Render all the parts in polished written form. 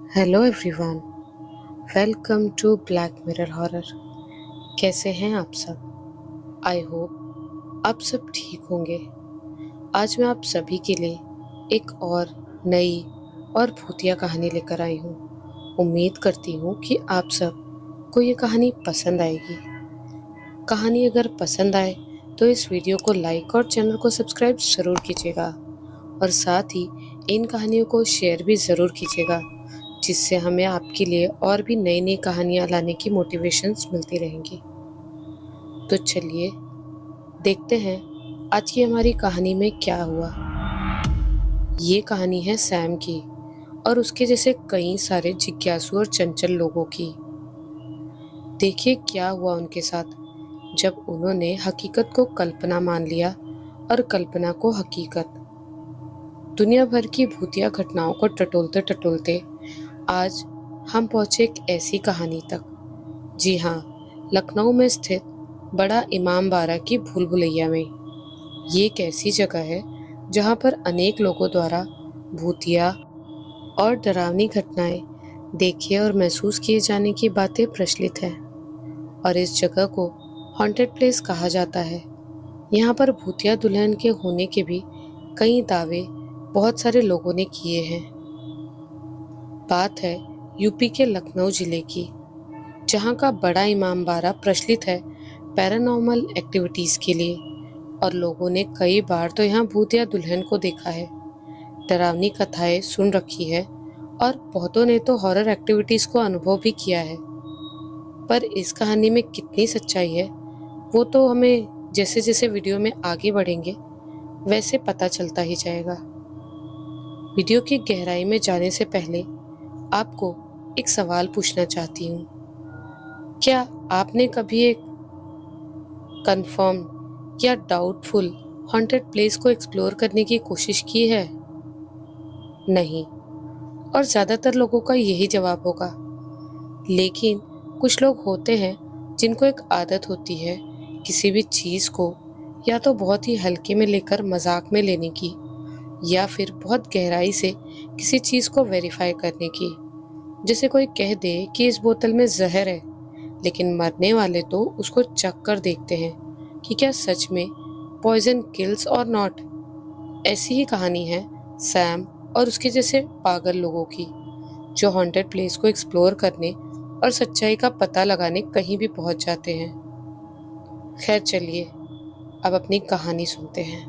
Hello everyone, welcome to Black Mirror horror. कैसे हैं आप सब? आई होप आप सब ठीक होंगे। आज मैं आप सभी के लिए एक और नई और भूतिया कहानी लेकर आई हूँ। उम्मीद करती हूँ कि आप सब को ये कहानी पसंद आएगी। कहानी अगर पसंद आए तो इस वीडियो को लाइक और चैनल को सब्सक्राइब ज़रूर कीजिएगा और साथ ही इन कहानियों को शेयर भी ज़रूर कीजिएगा, जिससे हमें आपके लिए और भी नई नई कहानियाँ लाने की मोटिवेशंस मिलती रहेंगी। तो चलिए देखते हैं आज की हमारी कहानी में क्या हुआ। ये कहानी है सैम की और उसके जैसे कई सारे जिज्ञासु और चंचल लोगों की। देखिए क्या हुआ उनके साथ जब उन्होंने हकीकत को कल्पना मान लिया और कल्पना को हकीकत। दुनिया भर की भूतिया घटनाओं को टटोलते टटोलते आज हम पहुंचे एक ऐसी कहानी तक। जी हाँ, लखनऊ में स्थित बड़ा इमाम बाड़ा की भूल भुलैया में। ये एक ऐसी जगह है जहाँ पर अनेक लोगों द्वारा भूतिया और डरावनी घटनाएं देखे और महसूस किए जाने की बातें प्रचलित हैं और इस जगह को हॉन्टेड प्लेस कहा जाता है। यहाँ पर भूतिया दुल्हन के होने के भी कई दावे बहुत सारे लोगों ने किए हैं। बात है यूपी के लखनऊ जिले की, जहाँ का बड़ा इमाम बाड़ा प्रचलित है पैरानॉर्मल एक्टिविटीज़ के लिए और लोगों ने कई बार तो यहाँ भूत या दुल्हन को देखा है, डरावनी कथाएं सुन रखी है और बहुतों ने तो हॉरर एक्टिविटीज़ को अनुभव भी किया है। पर इस कहानी में कितनी सच्चाई है वो तो हमें जैसे जैसे वीडियो में आगे बढ़ेंगे वैसे पता चलता ही जाएगा। वीडियो की गहराई में जाने से पहले आपको एक सवाल पूछना चाहती हूँ। क्या आपने कभी एक कंफर्म या डाउटफुल हॉन्टेड प्लेस को एक्सप्लोर करने की कोशिश की है? नहीं, और ज़्यादातर लोगों का यही जवाब होगा। लेकिन कुछ लोग होते हैं जिनको एक आदत होती है किसी भी चीज़ को या तो बहुत ही हल्के में लेकर मजाक में लेने की या फिर बहुत गहराई से किसी चीज़ को वेरीफाई करने की। जैसे कोई कह दे कि इस बोतल में जहर है, लेकिन मरने वाले तो उसको चख कर देखते हैं कि क्या सच में पॉइजन किल्स और नॉट। ऐसी ही कहानी है सैम और उसके जैसे पागल लोगों की, जो हॉन्टेड प्लेस को एक्सप्लोर करने और सच्चाई का पता लगाने कहीं भी पहुंच जाते हैं। खैर चलिए अब अपनी कहानी सुनते हैं।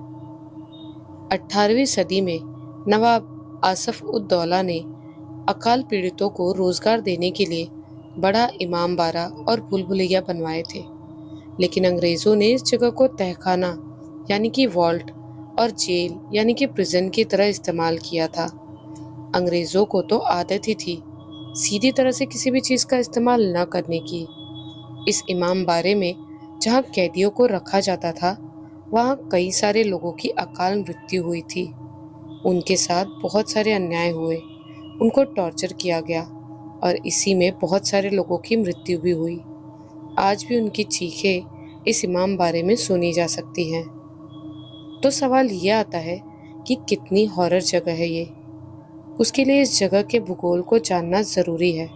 18वीं सदी में नवाब आसफ उद दौला ने अकाल पीड़ितों को रोजगार देने के लिए बड़ा इमाम बाड़ा और भूल भुलैया बनवाए थे। लेकिन अंग्रेजों ने इस जगह को तहखाना यानी कि वॉल्ट और जेल यानी कि प्रिजन की तरह इस्तेमाल किया था। अंग्रेजों को तो आदत ही थी सीधी तरह से किसी भी चीज़ का इस्तेमाल न करने की। इस इमाम बाड़े में जहाँ कैदियों को रखा जाता था वहाँ कई सारे लोगों की अकाल मृत्यु हुई थी। उनके साथ बहुत सारे अन्याय हुए, उनको टॉर्चर किया गया और इसी में बहुत सारे लोगों की मृत्यु भी हुई। आज भी उनकी चीखें इस इमाम बाड़े में सुनी जा सकती हैं। तो सवाल ये आता है कि कितनी हॉरर जगह है ये। उसके लिए इस जगह के भूगोल को जानना ज़रूरी है।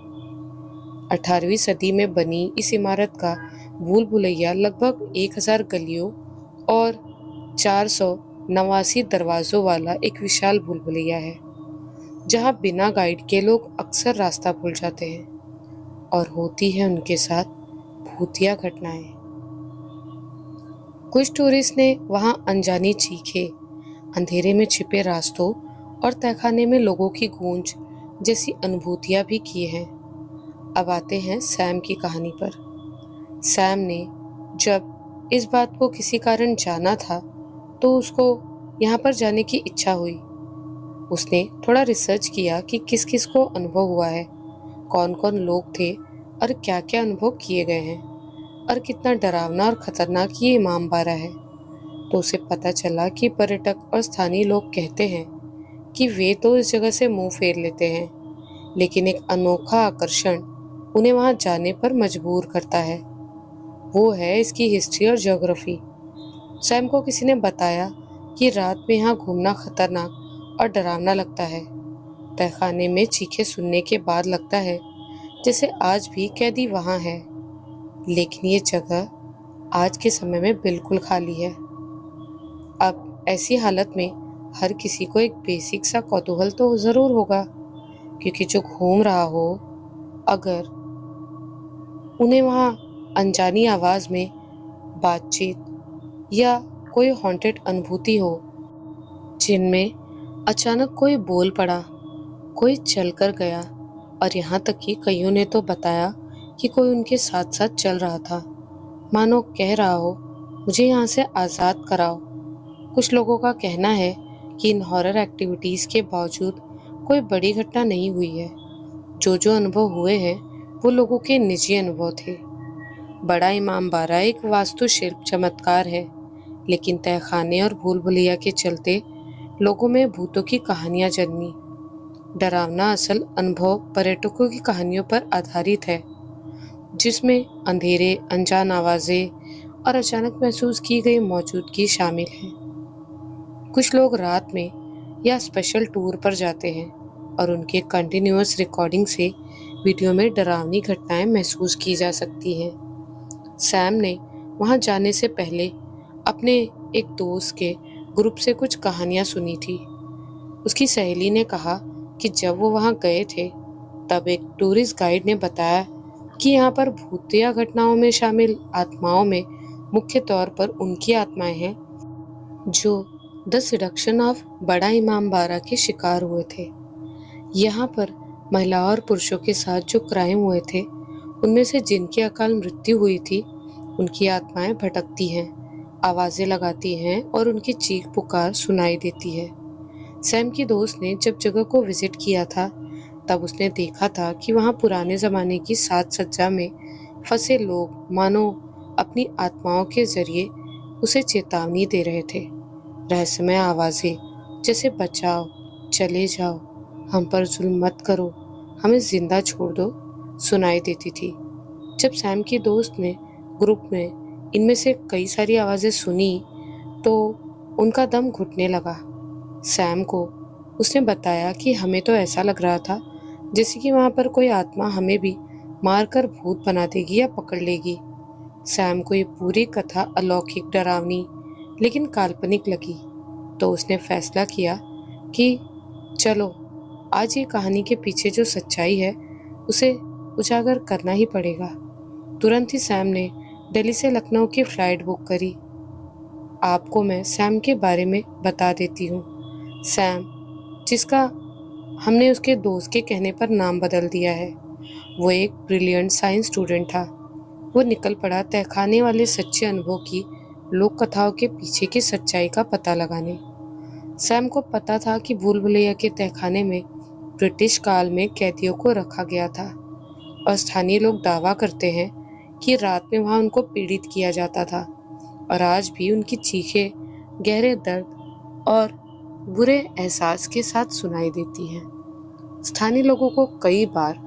18वीं सदी में बनी इस इमारत का भूल भुलैया लगभग 1000 गलियों और 489 दरवाज़ों वाला एक विशाल भूल भुलैया है, जहाँ बिना गाइड के लोग अक्सर रास्ता भूल जाते हैं और होती है उनके साथ भूतिया घटनाएं। कुछ टूरिस्ट ने वहां अनजानी चीखें, अंधेरे में छिपे रास्तों और तहखाने में लोगों की गूंज जैसी अनुभूतियां भी की हैं। अब आते हैं सैम की कहानी पर। सैम ने जब इस बात को किसी कारण जाना था तो उसको यहाँ पर जाने की इच्छा हुई। उसने थोड़ा रिसर्च किया कि किस किस को अनुभव हुआ है, कौन कौन लोग थे और क्या क्या अनुभव किए गए हैं और कितना डरावना और खतरनाक ये इमाम बाड़ा है। तो उसे पता चला कि पर्यटक और स्थानीय लोग कहते हैं कि वे तो इस जगह से मुंह फेर लेते हैं, लेकिन एक अनोखा आकर्षण उन्हें वहां जाने पर मजबूर करता है। वो है इसकी हिस्ट्री और ज्योग्राफी। सैम को किसी ने बताया कि रात में यहाँ घूमना खतरनाक और डरावना लगता है, तहखाने में चीखें सुनने के बाद लगता है जैसे आज भी कैदी वहां है, लेकिन ये जगह आज के समय में बिल्कुल खाली है। अब ऐसी हालत में हर किसी को एक बेसिक सा कौतूहल तो जरूर होगा, क्योंकि जो घूम रहा हो, अगर उन्हें वहां अनजानी आवाज में बातचीत या कोई हॉन्टेड अनुभूति हो, जिनमें अचानक कोई बोल पड़ा, कोई चलकर गया, और यहाँ तक कि कईयों ने तो बताया कि कोई उनके साथ साथ चल रहा था, मानो कह रहा हो मुझे यहाँ से आज़ाद कराओ। कुछ लोगों का कहना है कि इन हॉरर एक्टिविटीज़ के बावजूद कोई बड़ी घटना नहीं हुई है। जो अनुभव हुए हैं वो लोगों के निजी अनुभव थे। बड़ा इमाम बाड़ा एक वास्तुशिल्प चमत्कार है, लेकिन तहखाने और भूल भुलैया के चलते लोगों में भूतों की कहानियां जन्मी। डरावना असल अनुभव पर्यटकों की कहानियों पर आधारित है, जिसमें अंधेरे, अनजान आवाजें और अचानक महसूस की गई मौजूदगी शामिल है। कुछ लोग रात में या स्पेशल टूर पर जाते हैं और उनके कंटिन्यूअस रिकॉर्डिंग से वीडियो में डरावनी घटनाएं महसूस की जा सकती हैं। सैम ने वहां जाने से पहले अपने एक दोस्त के ग्रुप से कुछ कहानियां सुनी थी। उसकी सहेली ने कहा कि जब वो वहां गए थे तब एक टूरिस्ट गाइड ने बताया कि यहाँ पर भूतिया घटनाओं में शामिल आत्माओं में मुख्य तौर पर उनकी आत्माएं हैं जो द सिडक्शन ऑफ बड़ा इमाम बाड़ा के शिकार हुए थे। यहाँ पर महिला और पुरुषों के साथ जो क्राइम हुए थे, उनमें से जिनकी अकाल मृत्यु हुई थी, उनकी आत्माएं भटकती हैं, आवाजें लगाती हैं और उनकी चीख पुकार सुनाई देती है। सैम की दोस्त ने जब जगह को विजिट किया था तब उसने देखा था कि वहां पुराने जमाने की साज सज्जा में फंसे लोग मानो अपनी आत्माओं के जरिए उसे चेतावनी दे रहे थे। रहस्यमय आवाजें जैसे बचाओ, चले जाओ, हम पर जुल्म मत करो, हमें जिंदा छोड़ दो सुनाई देती थी। जब सैम की दोस्त ने ग्रुप में इनमें से कई सारी आवाजें सुनी तो उनका दम घुटने लगा। सैम को उसने बताया कि हमें तो ऐसा लग रहा था जैसे कि वहां पर कोई आत्मा हमें भी मारकर भूत बना देगी या पकड़ लेगी। सैम को ये पूरी कथा अलौकिक, डरावनी लेकिन काल्पनिक लगी, तो उसने फैसला किया कि चलो आज ये कहानी के पीछे जो सच्चाई है उसे उजागर करना ही पड़ेगा। तुरंत ही सैम ने दिल्ली से लखनऊ की फ्लाइट बुक करी। आपको मैं सैम के बारे में बता देती हूँ। सैम, जिसका हमने उसके दोस्त के कहने पर नाम बदल दिया है, वो एक ब्रिलियंट साइंस स्टूडेंट था। वो निकल पड़ा तहखाने वाले सच्चे अनुभव की लोक कथाओं के पीछे की सच्चाई का पता लगाने। सैम को पता था कि भूल भुलैया के तहखाने में ब्रिटिश काल में कैदियों को रखा गया था और स्थानीय लोग दावा करते हैं कि रात में वहां उनको पीड़ित किया जाता था और आज भी उनकी चीखें गहरे दर्द और बुरे एहसास के साथ सुनाई देती हैं। स्थानीय लोगों को कई बार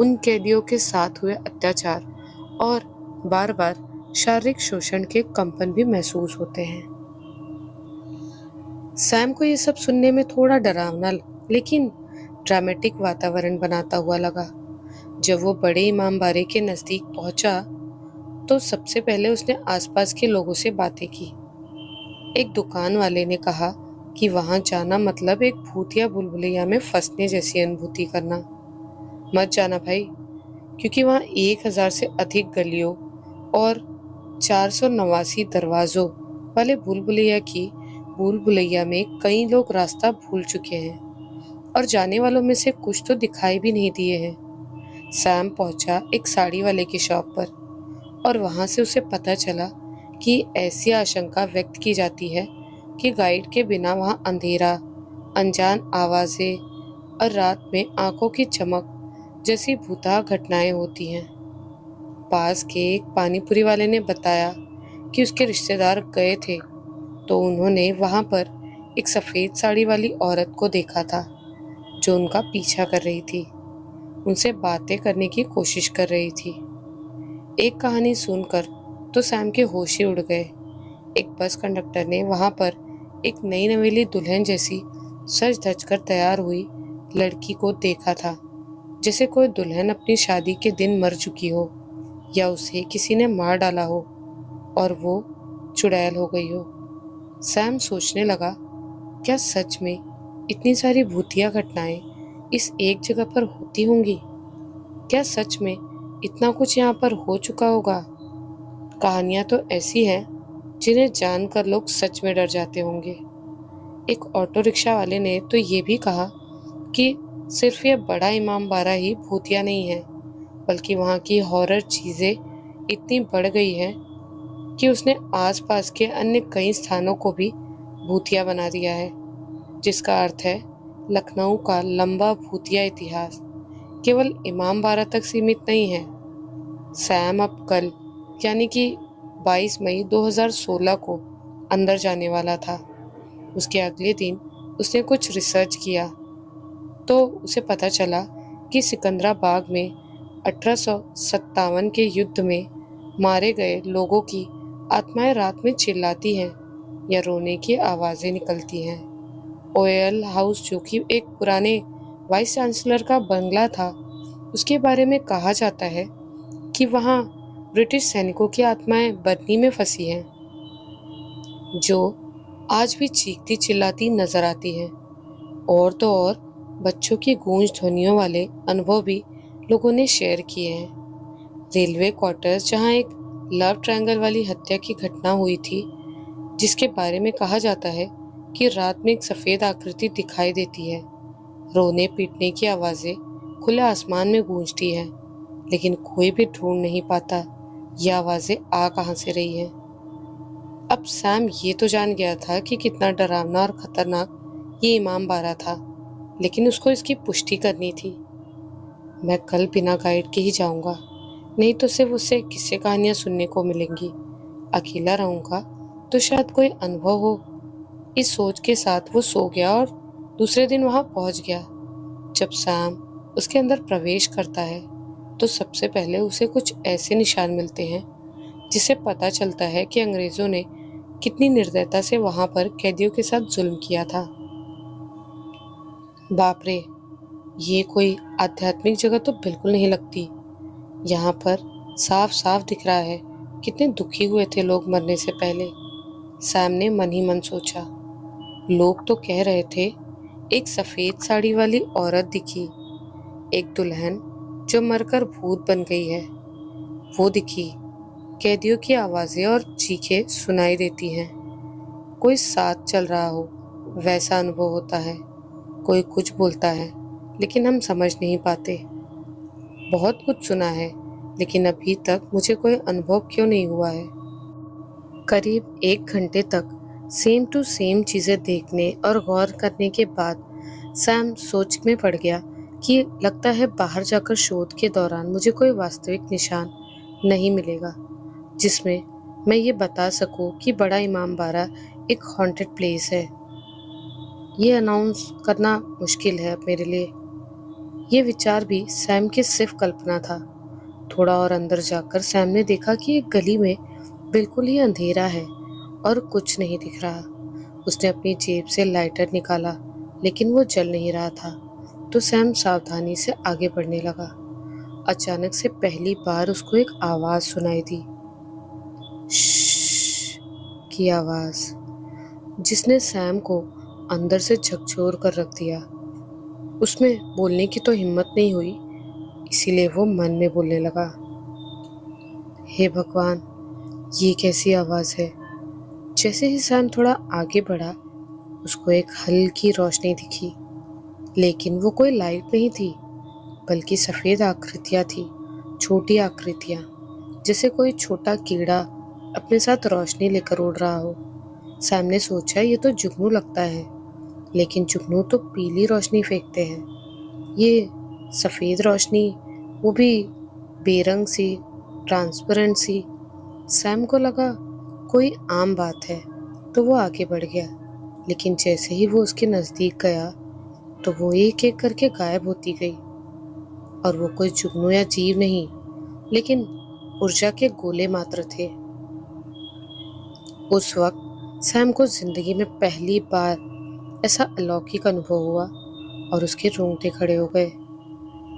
उन कैदियों के साथ हुए अत्याचार और बार बार शारीरिक शोषण के कंपन भी महसूस होते हैं। सैम को ये सब सुनने में थोड़ा डरावना लेकिन ड्रामेटिक वातावरण बनाता हुआ लगा। जब वो बड़े इमाम बाड़े के नजदीक पहुंचा तो सबसे पहले उसने आसपास के लोगों से बातें की। एक दुकान वाले ने कहा कि वहां जाना मतलब एक भूत या बुलबुलैया में फंसने जैसी अनुभूति करना। मत जाना भाई, क्योंकि वहां 1000 से अधिक गलियों और 489 दरवाजों वाले भूल भुलैया में कई लोग रास्ता भूल चुके हैं और जाने वालों में से कुछ तो दिखाई भी नहीं दिए हैं। सैम पहुंचा एक साड़ी वाले की शॉप पर और वहां से उसे पता चला कि ऐसी आशंका व्यक्त की जाती है कि गाइड के बिना वहां अंधेरा, अनजान आवाजें और रात में आंखों की चमक जैसी भूताह घटनाएं होती हैं। पास के एक पानीपुरी वाले ने बताया कि उसके रिश्तेदार गए थे तो उन्होंने वहां पर एक सफेद साड़ी वाली औरत को देखा था जो उनका पीछा कर रही थी, उनसे बातें करने की कोशिश कर रही थी। एक कहानी सुनकर तो सैम के होश ही उड़ गए। एक बस कंडक्टर ने वहां पर एक नई नवेली दुल्हन जैसी सज धज कर तैयार हुई लड़की को देखा था, जैसे कोई दुल्हन अपनी शादी के दिन मर चुकी हो या उसे किसी ने मार डाला हो और वो चुड़ैल हो गई हो। सैम सोचने लगा, क्या सच में इतनी सारी भूतिया घटनाएं इस एक जगह पर होती होंगी? क्या सच में इतना कुछ यहाँ पर हो चुका होगा? कहानियां तो ऐसी हैं जिन्हें जानकर लोग सच में डर जाते होंगे। एक ऑटो रिक्शा वाले ने तो ये भी कहा कि सिर्फ ये बड़ा इमामबाड़ा ही भूतिया नहीं है, बल्कि वहाँ की हॉरर चीज़ें इतनी बढ़ गई हैं कि उसने आसपास के अन्य कई स्थानों को भी भूतिया बना दिया है। जिसका अर्थ है लखनऊ का लंबा भूतिया इतिहास केवल इमामबाड़ा तक सीमित नहीं है। सैम अब कल यानी कि 22 मई 2016 को अंदर जाने वाला था। उसके अगले दिन उसने कुछ रिसर्च किया तो उसे पता चला कि सिकंदराबाद में 1857 के युद्ध में मारे गए लोगों की आत्माएं रात में चिल्लाती हैं या रोने की आवाज़ें निकलती हैं। ओयल हाउस, जो कि एक पुराने वाइस चांसलर का बंगला था, उसके बारे में कहा जाता है कि वहाँ ब्रिटिश सैनिकों की आत्माएं बरनी में फंसी हैं, जो आज भी चीखती चिल्लाती नजर आती हैं। और तो और बच्चों की गूंज ध्वनियों वाले अनुभव भी लोगों ने शेयर किए हैं। रेलवे क्वार्टर्स, जहाँ एक लव ट्रायंगल वाली हत्या की घटना हुई थी, जिसके बारे में कहा जाता है कि रात में एक सफ़ेद आकृति दिखाई देती है। रोने पीटने की आवाज़ें खुले आसमान में गूंजती हैं, लेकिन कोई भी ढूंढ नहीं पाता ये आवाज़ें आ कहाँ से रही हैं। अब सैम ये तो जान गया था कि कितना डरावना और खतरनाक ये इमामबाड़ा था, लेकिन उसको इसकी पुष्टि करनी थी। मैं कल बिना गाइड के ही जाऊंगा, नहीं तो सिर्फ उससे किस्से कहानियां सुनने को मिलेंगी। अकेला रहूंगा तो शायद कोई अनुभव हो। इस सोच के साथ वो सो गया और दूसरे दिन वहां पहुंच गया। जब सैम उसके अंदर प्रवेश करता है तो सबसे पहले उसे कुछ ऐसे निशान मिलते हैं जिससे पता चलता है कि अंग्रेजों ने कितनी निर्दयता से वहां पर कैदियों के साथ जुल्म किया था। बाप रे, ये कोई आध्यात्मिक जगह तो बिल्कुल नहीं लगती। यहाँ पर साफ साफ दिख रहा है कितने दुखी हुए थे लोग मरने से पहले। सैम ने मन ही मन सोचा। लोग तो कह रहे थे एक सफेद साड़ी वाली औरत दिखी, एक दुल्हन जो मरकर भूत बन गई है वो दिखी, कैदियों की आवाजें और चीखें सुनाई देती हैं। कोई साथ चल रहा हो वैसा अनुभव होता है। कोई कुछ बोलता है लेकिन हम समझ नहीं पाते। बहुत कुछ सुना है लेकिन अभी तक मुझे कोई अनुभव क्यों नहीं हुआ है। करीब 1 घंटे तक सेम टू सेम चीज़ें देखने और गौर करने के बाद सैम सोच में पड़ गया कि लगता है बाहर जाकर शोध के दौरान मुझे कोई वास्तविक निशान नहीं मिलेगा जिसमें मैं ये बता सकूं कि बड़ा इमामबाड़ा एक हॉन्टेड प्लेस है। ये अनाउंस करना मुश्किल है अब मेरे लिए। ये विचार भी सैम की सिर्फ कल्पना था। थोड़ा और अंदर जाकर सैम ने देखा कि एक गली में बिल्कुल ही अंधेरा है और कुछ नहीं दिख रहा। उसने अपनी जेब से लाइटर निकाला लेकिन वो जल नहीं रहा था, तो सैम सावधानी से आगे बढ़ने लगा। अचानक से पहली बार उसको एक आवाज सुनाई दी, श्श की आवाज, जिसने सैम को अंदर से झकझोर कर रख दिया। उसमें बोलने की तो हिम्मत नहीं हुई, इसीलिए वो मन में बोलने लगा, हे भगवान, ये कैसी आवाज है। जैसे ही सैम थोड़ा आगे बढ़ा उसको एक हल्की रोशनी दिखी, लेकिन वो कोई लाइट नहीं थी बल्कि सफ़ेद आकृतियाँ थी, छोटी आकृतियाँ, जैसे कोई छोटा कीड़ा अपने साथ रोशनी लेकर उड़ रहा हो। सैम ने सोचा ये तो जुगनू लगता है, लेकिन जुगनू तो पीली रोशनी फेंकते हैं, ये सफ़ेद रोशनी, वो भी बेरंग सी, ट्रांसपेरेंट सी। सैम को लगा कोई आम बात है तो वो आगे बढ़ गया, लेकिन जैसे ही वो उसके नज़दीक गया तो वो एक एक करके गायब होती गई। और वो कोई जुगनू या जीव नहीं, लेकिन ऊर्जा के गोले मात्र थे। उस वक्त सैम को जिंदगी में पहली बार ऐसा अलौकिक अनुभव हुआ और उसके रोंगटे खड़े हो गए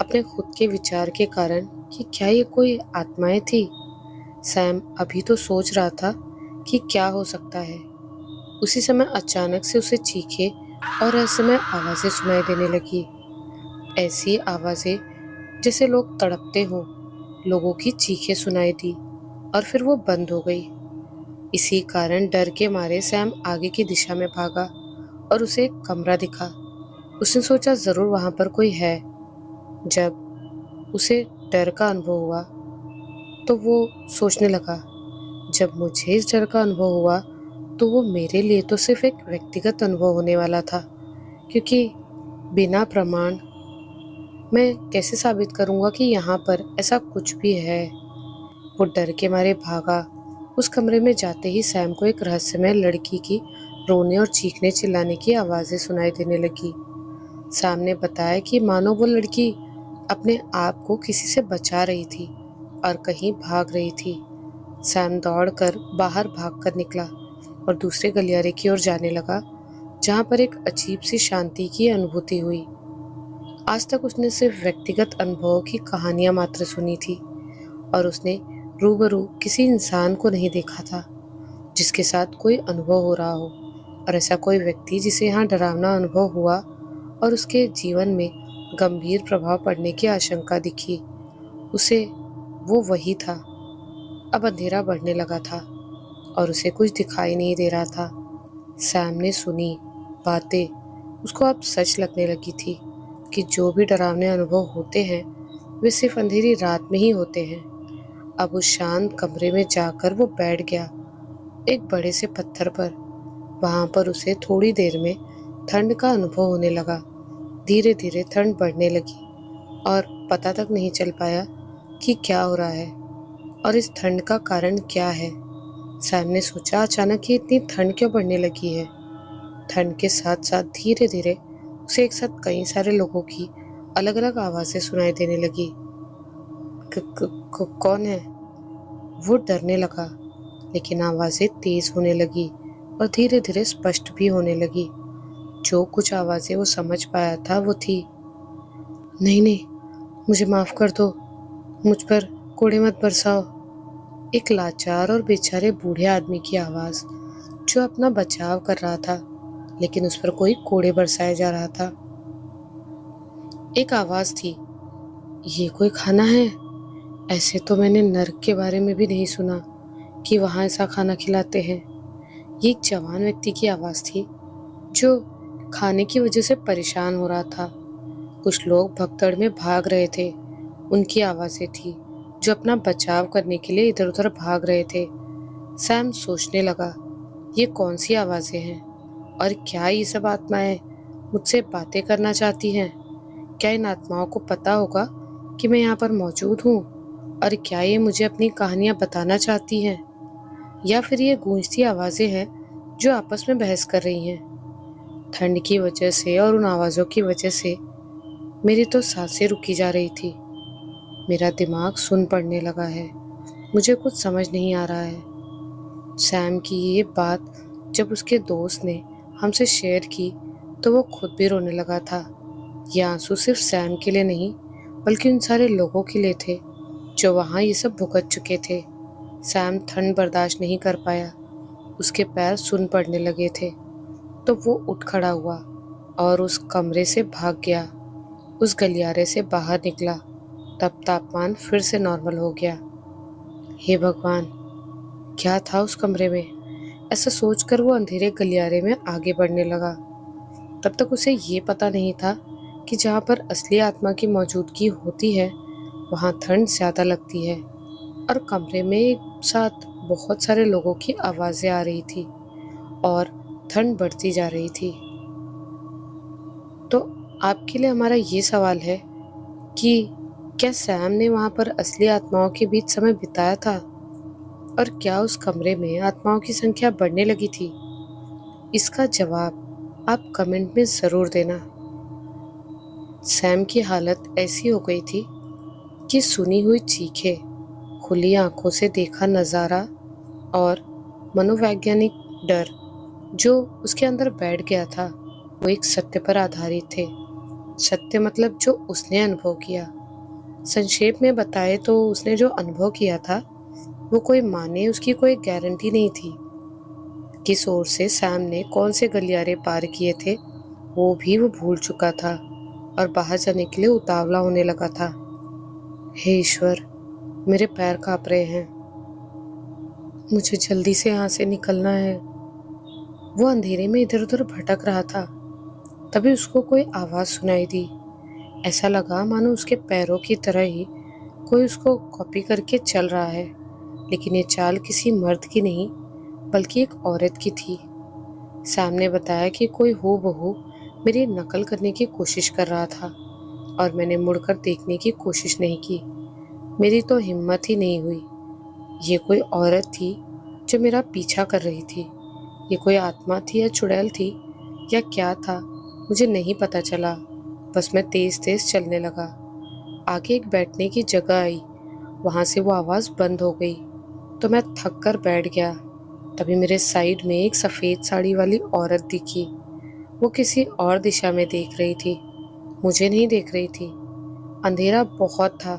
अपने खुद के विचार के कारण कि क्या ये कोई आत्माएं थी। सैम अभी तो सोच रहा था कि क्या हो सकता है। उसी समय अचानक से उसे चीखें और रहस्यमय आवाजें सुनाई देने लगी। ऐसी आवाजें जैसे लोग तड़पते हों। लोगों की चीखें सुनाई दी और फिर वो बंद हो गई। इसी कारण डर के मारे सैम आगे की दिशा में भागा और उसे एक कमरा दिखा। उसने सोचा जरूर वहां पर कोई है। जब उसे डर का अनुभव हुआ तो वो सोचने लगा, जब मुझे इस डर का अनुभव हुआ तो वो मेरे लिए तो सिर्फ एक व्यक्तिगत अनुभव होने वाला था, क्योंकि बिना प्रमाण मैं कैसे साबित करूंगा कि यहाँ पर ऐसा कुछ भी है। वो डर के मारे भागा। उस कमरे में जाते ही सैम को एक रहस्यमय लड़की की रोने और चीखने चिल्लाने की आवाजें सुनाई देने लगी। सैम ने बताया कि मानो वो लड़की अपने आप को किसी से बचा रही थी और कहीं भाग रही थी। सैम दौड़कर बाहर भागकर निकला और दूसरे गलियारे की ओर जाने लगा, जहां पर एक अजीब सी शांति की अनुभूति हुई। आज तक उसने सिर्फ व्यक्तिगत अनुभवों की कहानियां मात्र सुनी थी और उसने रूबरू किसी इंसान को नहीं देखा था जिसके साथ कोई अनुभव हो रहा हो, और ऐसा कोई व्यक्ति जिसे यहाँ डरावना अनुभव हुआ और उसके जीवन में गंभीर प्रभाव पड़ने की आशंका दिखी, उसे वो वही था। अब अंधेरा बढ़ने लगा था और उसे कुछ दिखाई नहीं दे रहा था। सैम ने सुनी बातें उसको अब सच लगने लगी थी कि जो भी डरावने अनुभव होते हैं वे सिर्फ अंधेरी रात में ही होते हैं। अब उस शांत कमरे में जाकर वो बैठ गया एक बड़े से पत्थर पर। वहां पर उसे थोड़ी देर में ठंड का अनुभव होने लगा। धीरे धीरे ठंड बढ़ने लगी और पता तक नहीं चल पाया कि क्या हो रहा है और इस ठंड का कारण क्या है। सैम ने सोचा, अचानक ही इतनी ठंड क्यों बढ़ने लगी है। ठंड के साथ साथ धीरे धीरे उसे एक साथ कई सारे लोगों की अलग अलग आवाजें सुनाई देने लगी। कौन है? वो डरने लगा, लेकिन आवाजें तेज होने लगी और धीरे धीरे स्पष्ट भी होने लगी। जो कुछ आवाजें वो समझ पाया था वो थी, नहीं नहीं, मुझे माफ कर दो, मुझ पर कोड़े मत बरसाओ। एक लाचार और बेचारे बूढ़े आदमी की आवाज जो अपना बचाव कर रहा था, लेकिन उस पर कोई कोड़े बरसाया जा रहा था। एक आवाज थी, ये कोई खाना है? ऐसे तो मैंने नर्क के बारे में भी नहीं सुना कि वहां ऐसा खाना खिलाते हैं। ये एक जवान व्यक्ति की आवाज थी जो खाने की वजह से परेशान हो रहा था। कुछ लोग भगदड़ में भाग रहे थे। उनकी आवाजें थी जो अपना बचाव करने के लिए इधर उधर भाग रहे थे। सैम सोचने लगा, ये कौन सी आवाजें हैं और क्या ये सब आत्माएं मुझसे बातें करना चाहती हैं? क्या इन आत्माओं को पता होगा कि मैं यहाँ पर मौजूद हूँ, और क्या ये मुझे अपनी कहानियां बताना चाहती हैं, या फिर ये गूंजती आवाजें हैं जो आपस में बहस कर रही हैं? ठंड की वजह से और उन आवाजों की वजह से मेरी तो सांसें रुकी जा रही थी। मेरा दिमाग सुन पड़ने लगा है। मुझे कुछ समझ नहीं आ रहा है। सैम की ये बात जब उसके दोस्त ने हमसे शेयर की तो वो खुद भी रोने लगा था। ये आंसू सिर्फ सैम के लिए नहीं, बल्कि उन सारे लोगों के लिए थे जो वहाँ ये सब भुगत चुके थे। सैम ठंड बर्दाश्त नहीं कर पाया। उसके पैर सुन पड़ने लगे थे, तो वो उठ खड़ा हुआ और उस कमरे से भाग गया। उस गलियारे से बाहर निकला, तब तापमान फिर से नॉर्मल हो गया। हे भगवान, क्या था उस कमरे में? ऐसा सोचकर वो अंधेरे गलियारे में आगे बढ़ने लगा। तब तक उसे ये पता नहीं था कि जहाँ पर असली आत्मा की मौजूदगी होती है वहाँ ठंड ज्यादा लगती है, और कमरे में एक साथ बहुत सारे लोगों की आवाजें आ रही थी और ठंड बढ़ती जा रही थी। तो आपके लिए हमारा ये सवाल है कि क्या सैम ने वहाँ पर असली आत्माओं के बीच समय बिताया था, और क्या उस कमरे में आत्माओं की संख्या बढ़ने लगी थी? इसका जवाब आप कमेंट में ज़रूर देना। सैम की हालत ऐसी हो गई थी कि सुनी हुई चीखें, खुली आंखों से देखा नज़ारा और मनोवैज्ञानिक डर जो उसके अंदर बैठ गया था, वो एक सत्य पर आधारित थे। सत्य मतलब जो उसने अनुभव किया। संक्षेप में बताए तो उसने जो अनुभव किया था वो कोई माने उसकी कोई गारंटी नहीं थी। किस ओर से सैम ने कौन से गलियारे पार किए थे वो भी वो भूल चुका था और बाहर जाने के लिए उतावला होने लगा था। हे ईश्वर, मेरे पैर कांप रहे हैं। मुझे जल्दी से यहाँ से निकलना है। वो अंधेरे में इधर उधर भटक रहा था। तभी उसको कोई आवाज़ सुनाई दी। ऐसा लगा मानो उसके पैरों की तरह ही कोई उसको कॉपी करके चल रहा है, लेकिन ये चाल किसी मर्द की नहीं बल्कि एक औरत की थी। सैम ने बताया कि कोई हूबहू मेरी नकल करने की कोशिश कर रहा था और मैंने मुड़कर देखने की कोशिश नहीं की। मेरी तो हिम्मत ही नहीं हुई। ये कोई औरत थी जो मेरा पीछा कर रही थी। ये कोई आत्मा थी या चुड़ैल थी या क्या था, मुझे नहीं पता चला। बस मैं तेज तेज चलने लगा। आगे एक बैठने की जगह आई। वहां से वो आवाज़ बंद हो गई तो मैं थक कर बैठ गया। तभी मेरे साइड में एक सफ़ेद साड़ी वाली औरत दिखी। वो किसी और दिशा में देख रही थी, मुझे नहीं देख रही थी। अंधेरा बहुत था,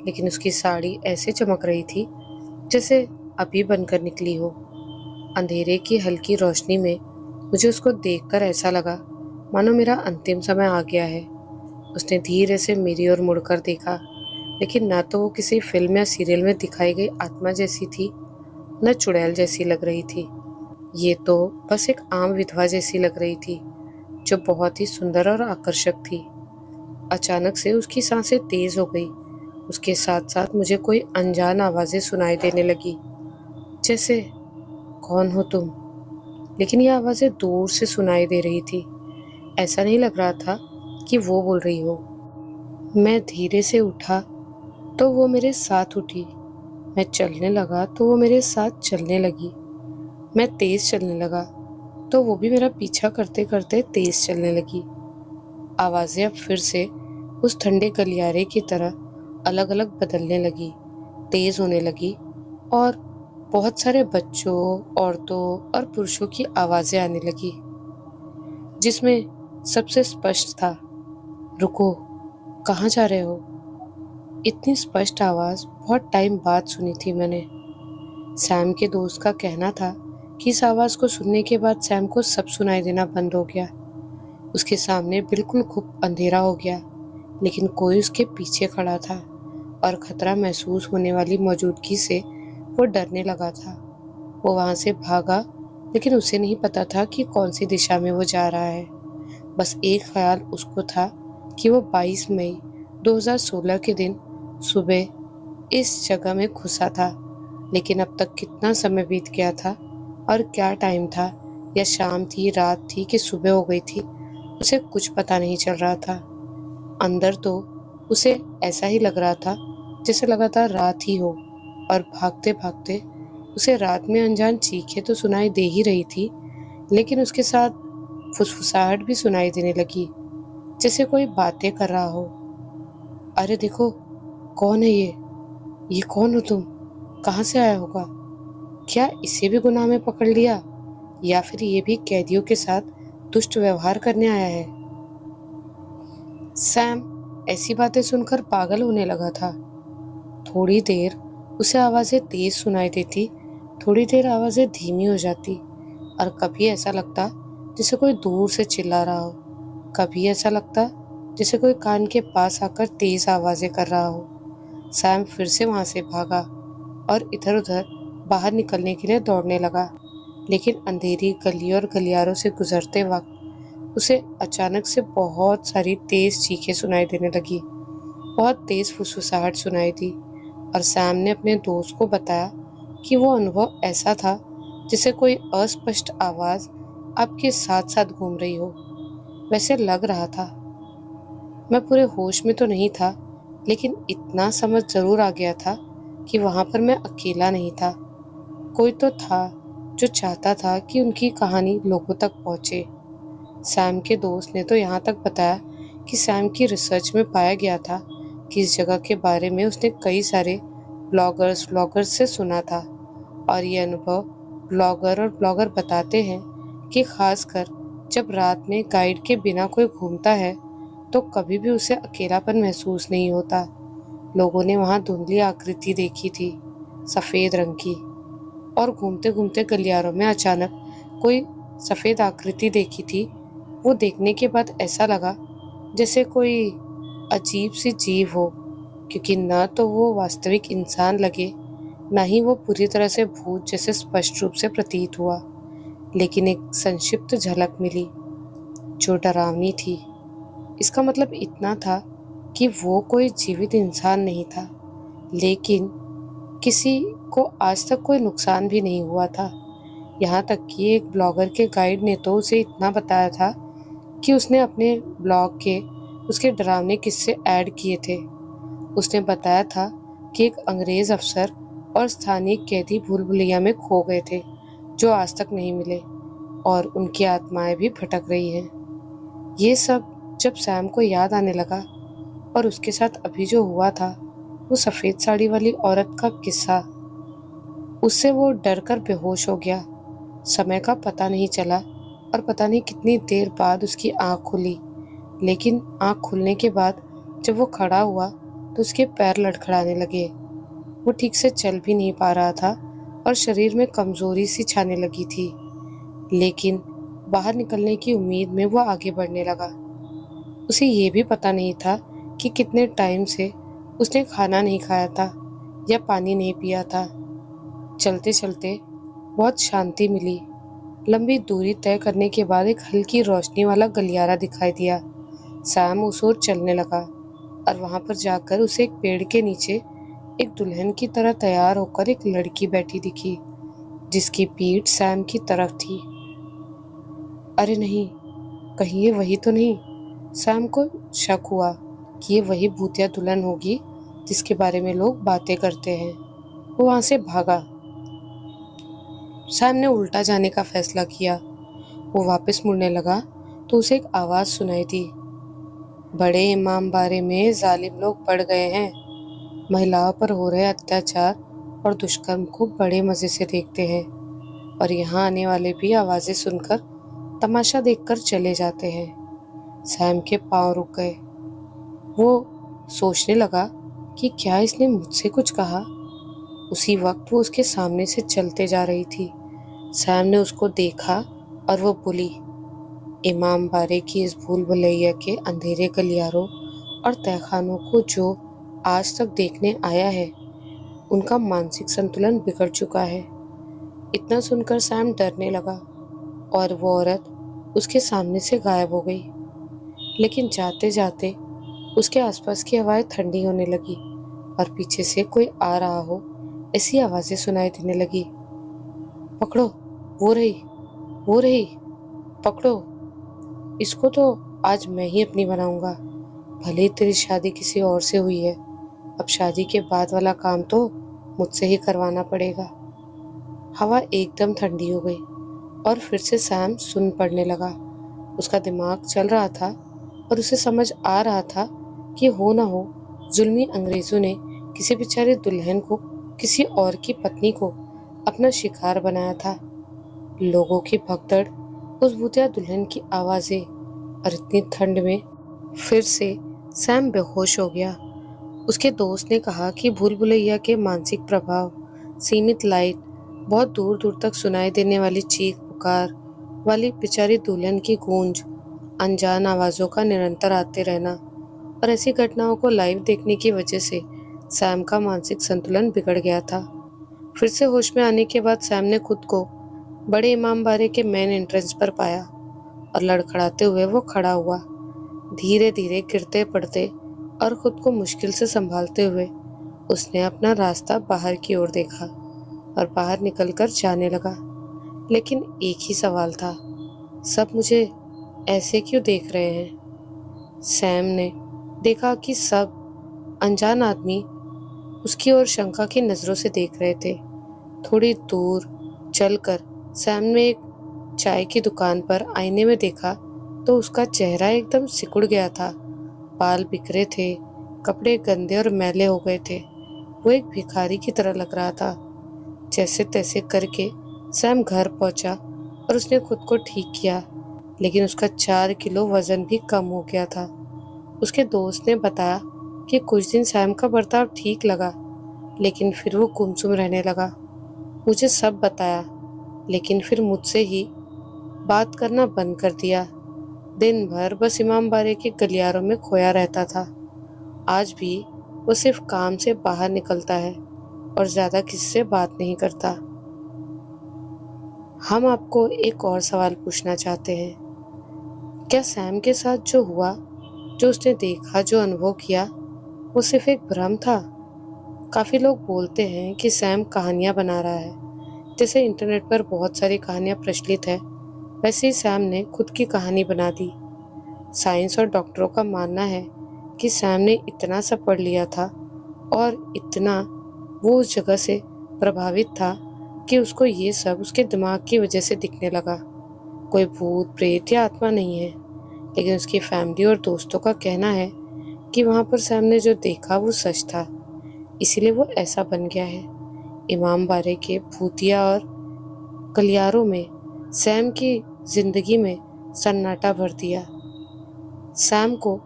लेकिन उसकी साड़ी ऐसे चमक रही थी जैसे अभी बनकर निकली हो। अंधेरे की हल्की रोशनी में मुझे उसको देखकर ऐसा लगा मानो मेरा अंतिम समय आ गया है। उसने धीरे से मेरी ओर मुड़कर देखा, लेकिन ना तो वो किसी फिल्म या सीरियल में दिखाई गई आत्मा जैसी थी, न चुड़ैल जैसी लग रही थी। ये तो बस एक आम विधवा जैसी लग रही थी, जो बहुत ही सुंदर और आकर्षक थी। अचानक से उसकी सांसें तेज हो गई। उसके साथ साथ मुझे कोई अनजान आवाज़ें सुनाई देने लगी, जैसे कौन हो तुम। लेकिन ये आवाज़ें दूर से सुनाई दे रही थी। ऐसा नहीं लग रहा था कि वो बोल रही हो। मैं धीरे से उठा तो वो मेरे साथ उठी। मैं चलने लगा तो वो मेरे साथ चलने लगी। मैं तेज चलने लगा तो वो भी मेरा पीछा करते करते तेज चलने लगी। आवाज़ें अब फिर से उस ठंडे गलियारे की तरह अलग अलग बदलने लगी, तेज होने लगी और बहुत सारे बच्चों, औरतों और पुरुषों की आवाज़ें आने लगी, जिसमें सबसे स्पष्ट था, रुको, कहाँ जा रहे हो। इतनी स्पष्ट आवाज़ बहुत टाइम बाद सुनी थी मैंने। सैम के दोस्त का कहना था कि इस आवाज़ को सुनने के बाद सैम को सब सुनाई देना बंद हो गया। उसके सामने बिल्कुल खूब अंधेरा हो गया, लेकिन कोई उसके पीछे खड़ा था और खतरा महसूस होने वाली मौजूदगी से वो डरने लगा था। वो वहाँ से भागा, लेकिन उसे नहीं पता था कि कौन सी दिशा में वो जा रहा है। बस एक ख्याल उसको था कि वो 22 मई 2016 के दिन सुबह इस जगह में घुसा था। लेकिन अब तक कितना समय बीत गया था और क्या टाइम था, या शाम थी, रात थी कि सुबह हो गई थी, उसे कुछ पता नहीं चल रहा था। अंदर तो उसे ऐसा ही लग रहा था जैसे लगातार रात ही हो, और भागते भागते उसे रात में अनजान चीखें तो सुनाई दे ही रही थी, लेकिन उसके साथ फुसफुसाहट भी सुनाई देने लगी, जैसे कोई बातें कर रहा हो। अरे देखो, कौन है ये कौन हो तुम, कहाँ से आया होगा। क्या इसे भी गुनाह में पकड़ लिया, या फिर ये भी कैदियों के साथ दुष्ट व्यवहार करने आया है। सैम ऐसी बातें सुनकर पागल होने लगा था। थोड़ी देर उसे आवाज़ें तेज सुनाई देती, थोड़ी देर आवाज़ें धीमी हो जाती, और कभी ऐसा लगता जैसे कोई दूर से चिल्ला रहा हो, कभी ऐसा लगता जैसे कोई कान के पास आकर तेज आवाज़ें कर रहा हो। सैम फिर से वहाँ से भागा और इधर उधर बाहर निकलने के लिए दौड़ने लगा, लेकिन अंधेरी गली और गलियारों से गुजरते वक्त उसे अचानक से बहुत सारी तेज चीखें सुनाई देने लगी, बहुत तेज फुसफुसाहट सुनाई दी। और सैम ने अपने दोस्त को बताया कि वो अनुभव ऐसा था जैसे कोई अस्पष्ट आवाज़ आपके साथ साथ घूम रही हो। वैसे लग रहा था। मैं पूरे होश में तो नहीं था, लेकिन इतना समझ ज़रूर आ गया था कि वहाँ पर मैं अकेला नहीं था। कोई तो था जो चाहता था कि उनकी कहानी लोगों तक पहुँचे। सैम के दोस्त ने तो यहाँ तक बताया कि सैम की रिसर्च में पाया गया था कि इस जगह के बारे में उसने कई सारे ब्लॉगर्स से सुना था, और ये अनुभव ब्लॉगर बताते हैं कि खासकर जब रात में गाइड के बिना कोई घूमता है तो कभी भी उसे अकेलापन महसूस नहीं होता। लोगों ने वहां धुंधली आकृति देखी थी, सफेद रंग की, और घूमते घूमते गलियारों में अचानक कोई सफेद आकृति देखी थी। वो देखने के बाद ऐसा लगा जैसे कोई अजीब सी जीव हो, क्योंकि न तो वो वास्तविक इंसान लगे, न ही वो पूरी तरह से भूत जैसे स्पष्ट रूप से प्रतीत हुआ। लेकिन एक संक्षिप्त झलक मिली जो डरावनी थी। इसका मतलब इतना था कि वो कोई जीवित इंसान नहीं था, लेकिन किसी को आज तक कोई नुकसान भी नहीं हुआ था। यहाँ तक कि एक ब्लॉगर के गाइड ने तो उसे इतना बताया था कि उसने अपने ब्लॉग के उसके डरावने किस्से ऐड किए थे। उसने बताया था कि एक अंग्रेज अफसर और स्थानीय कैदी भूल भुलैया में खो गए थे, जो आज तक नहीं मिले, और उनकी आत्माएं भी भटक रही हैं। ये सब जब सैम को याद आने लगा, और उसके साथ अभी जो हुआ था, वो सफ़ेद साड़ी वाली औरत का किस्सा, उससे वो डर कर बेहोश हो गया। समय का पता नहीं चला, और पता नहीं कितनी देर बाद उसकी आंख खुली। लेकिन आंख खुलने के बाद जब वो खड़ा हुआ तो उसके पैर लड़खड़ाने लगे। वो ठीक से चल भी नहीं पा रहा था, और शरीर में कमजोरी सी छाने लगी थी। लेकिन बाहर निकलने की उम्मीद में वो आगे बढ़ने लगा। उसे ये भी पता नहीं था कि कितने टाइम से उसने खाना नहीं खाया था या पानी नहीं पिया था। चलते चलते बहुत शांति मिली। लंबी दूरी तय करने के बाद एक हल्की रोशनी वाला गलियारा दिखाई दिया। सैम उस ओर चलने लगा, और वहां पर जाकर उसे एक पेड़ के नीचे एक दुल्हन की तरह तैयार होकर एक लड़की बैठी दिखी, जिसकी पीठ सैम की तरफ थी। अरे नहीं, कहीं ये वही तो नहीं? सैम को शक हुआ कि ये वही भूतिया दुल्हन होगी जिसके बारे में लोग बातें करते हैं। वो वहां से भागा। सैम ने उल्टा जाने का फैसला किया। वो वापस मुड़ने लगा तो उसे एक आवाज सुनाई दी। बड़े इमाम बारे में जालिम लोग पड़ गए हैं। महिलाओं पर हो रहे अत्याचार और दुष्कर्म को बड़े मजे से देखते हैं, और यहाँ आने वाले भी आवाजें सुनकर तमाशा देखकर चले जाते हैं। सैम के पांव रुक गए। वो सोचने लगा कि क्या इसने मुझसे कुछ कहा। उसी वक्त वो उसके सामने से चलते जा रही थी। सैम ने उसको देखा और वो बोली, इमाम बारे की इस भूल भुलैया के अंधेरे गलियारों और तहखानों को जो आज तक देखने आया है, उनका मानसिक संतुलन बिगड़ चुका है। इतना सुनकर सैम डरने लगा, और वो औरत उसके सामने से गायब हो गई। लेकिन जाते जाते उसके आसपास की हवाएं ठंडी होने लगी, और पीछे से कोई आ रहा हो ऐसी आवाजें सुनाई देने लगी। पकड़ो, वो रही, वो रही, पकड़ो, इसको तो आज मैं ही अपनी बनाऊंगा। भले ही तेरी शादी किसी और से हुई है, अब शादी के बाद वाला काम तो मुझसे ही करवाना पड़ेगा। हवा एकदम ठंडी हो गई, और फिर से सैम सुन पड़ने लगा। उसका दिमाग चल रहा था, और उसे समझ आ रहा था कि हो ना हो जुल्मी अंग्रेजों ने किसी बेचारे दुल्हन को, किसी और की पत्नी को अपना शिकार बनाया था। लोगों की भगदड़, उस भूतिया दुल्हन की आवाजें, और इतनी ठंड में फिर से सैम बेहोश हो गया। उसके दोस्त ने कहा कि भूल भुलैया के मानसिक प्रभाव, सीमित लाइट, बहुत दूर दूर तक सुनाई देने वाली चीख पुकार वाली बेचारी दुल्हन की गूंज, अनजान आवाजों का निरंतर आते रहना, और ऐसी घटनाओं को लाइव देखने की वजह से सैम का मानसिक संतुलन बिगड़ गया था। फिर से होश में आने के बाद सैम ने खुद को बड़े इमाम बारे के मेन एंट्रेंस पर पाया, और लड़खड़ाते हुए वो खड़ा हुआ। धीरे धीरे गिरते पड़ते और खुद को मुश्किल से संभालते हुए उसने अपना रास्ता बाहर की ओर देखा, और बाहर निकलकर जाने लगा। लेकिन एक ही सवाल था, सब मुझे ऐसे क्यों देख रहे हैं? सैम ने देखा कि सब अनजान आदमी उसकी ओर शंका की नजरों से देख रहे थे। थोड़ी दूर चलकर सैम ने एक चाय की दुकान पर आईने में देखा तो उसका चेहरा एकदम सिकुड़ गया था। बाल बिखरे थे, कपड़े गंदे और मैले हो गए थे। वो एक भिखारी की तरह लग रहा था। जैसे तैसे करके सैम घर पहुंचा, और उसने खुद को ठीक किया, लेकिन उसका 4 किलो वजन भी कम हो गया था। उसके दोस्त ने बताया कि कुछ दिन सैम का बर्ताव ठीक लगा, लेकिन फिर वो गुमसुम रहने लगा। मुझे सब बताया, लेकिन फिर मुझसे ही बात करना बंद कर दिया। दिन भर बस इमामबाड़े के गलियारों में खोया रहता था। आज भी वो सिर्फ काम से बाहर निकलता है और ज्यादा किसी से बात नहीं करता। हम आपको एक और सवाल पूछना चाहते हैं। क्या सैम के साथ जो हुआ, जो उसने देखा, जो अनुभव किया, वो सिर्फ एक भ्रम था? काफी लोग बोलते हैं कि सैम कहानियां बना रहा है। जैसे इंटरनेट पर बहुत सारी कहानियां प्रचलित है, वैसे ही सैम ने खुद की कहानी बना दी। साइंस और डॉक्टरों का मानना है कि सैम ने इतना सब पढ़ लिया था और इतना वो उस जगह से प्रभावित था कि उसको ये सब उसके दिमाग की वजह से दिखने लगा। कोई भूत प्रेत या आत्मा नहीं है, लेकिन उसकी फैमिली और दोस्तों का कहना है कि वहां पर सैम ने जो देखा वो सच था, इसीलिए वो ऐसा बन गया है। इमाम बारे के भूतिया और गलियारों में सैम की जिंदगी में सन्नाटा भर दिया। सैम को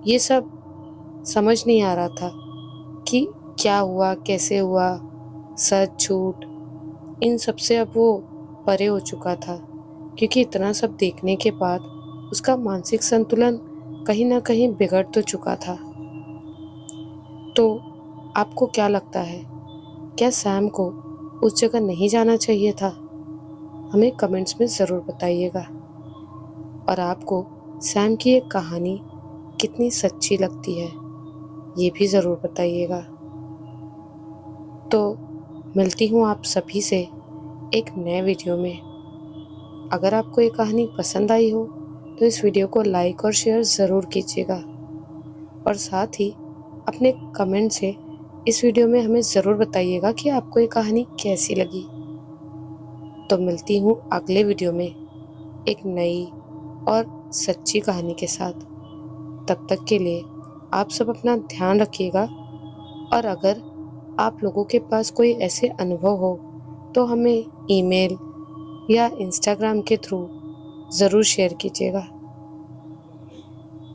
ये सब समझ नहीं आ रहा था कि क्या हुआ, कैसे हुआ, सच झूठ, इन सब से अब वो परे हो चुका था, क्योंकि इतना सब देखने के बाद उसका मानसिक संतुलन कहीं ना कहीं बिगड़ तो चुका था। तो आपको क्या लगता है, क्या सैम को उस जगह नहीं जाना चाहिए था? हमें कमेंट्स में ज़रूर बताइएगा। और आपको सैम की ये कहानी कितनी सच्ची लगती है, ये भी ज़रूर बताइएगा। तो मिलती हूँ आप सभी से एक नए वीडियो में। अगर आपको ये कहानी पसंद आई हो तो इस वीडियो को लाइक और शेयर ज़रूर कीजिएगा, और साथ ही अपने कमेंट से इस वीडियो में हमें ज़रूर बताइएगा कि आपको ये कहानी कैसी लगी। तो मिलती हूँ अगले वीडियो में एक नई और सच्ची कहानी के साथ। तब तक के लिए आप सब अपना ध्यान रखिएगा, और अगर आप लोगों के पास कोई ऐसे अनुभव हो तो हमें ईमेल या इंस्टाग्राम के थ्रू ज़रूर शेयर कीजिएगा।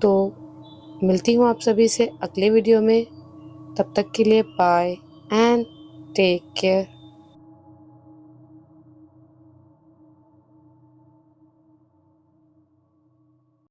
तो मिलती हूँ आप सभी से अगले वीडियो में। तब तक के लिए बाय एंड टेक केयर।